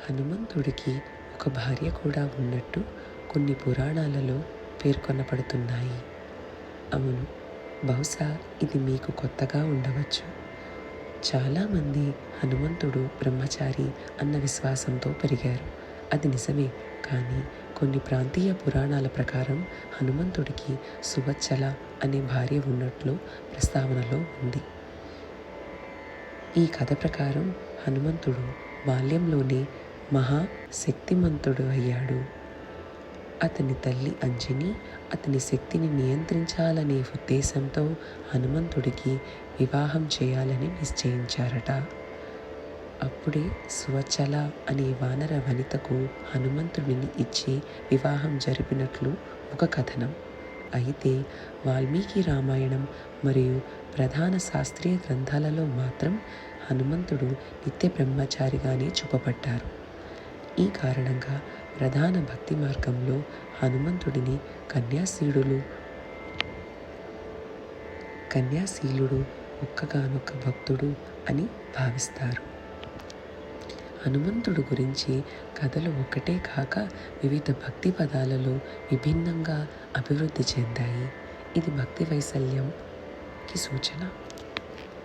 హనుమంతుడికి ఒక భార్య కూడా ఉన్నట్టు కొన్ని పురాణాలలో పేర్కొనబడుతున్నాయి. అవును, బహుశా ఇది మీకు కొత్తగా ఉండవచ్చు. చాలామంది హనుమంతుడు బ్రహ్మచారి అన్న విశ్వాసంతో పెరిగారు. అది నిజమే. కానీ కొన్ని ప్రాంతీయ పురాణాల ప్రకారం హనుమంతుడికి సువచ్చల అనే భార్య ఉన్నట్లు ప్రస్తావనలో ఉంది. ఈ కథ ప్రకారం హనుమంతుడు బాల్యంలోనే మహాశక్తిమంతుడు అయ్యాడు. అతని తల్లి అంజని అతని శక్తిని నియంత్రించాలనే ఉద్దేశంతో హనుమంతుడికి వివాహం చేయాలని నిశ్చయించారట. అప్పుడే సువచ్చల అనే వానర వనితకు హనుమంతుడిని ఇచ్చి వివాహం జరిపినట్లు ఒక కథనం. అయితే వాల్మీకి రామాయణం మరియు ప్రధాన శాస్త్రీయ గ్రంథాలలో మాత్రం హనుమంతుడు నిత్య బ్రహ్మచారిగానే చూపబడ్డారు. ఈ కారణంగా ప్రధాన భక్తి మార్గంలో హనుమంతుడిని కన్యాశీలుడు ఒక్కగానొక్క భక్తుడు అని భావిస్తారు. హనుమంతుడు గురించి కథలు ఒక్కటే కాక వివిధ భక్తి పదాలలో విభిన్నంగా అభివృద్ధి చెందాయి. ఇది భక్తి వైశల్యంకి సూచన.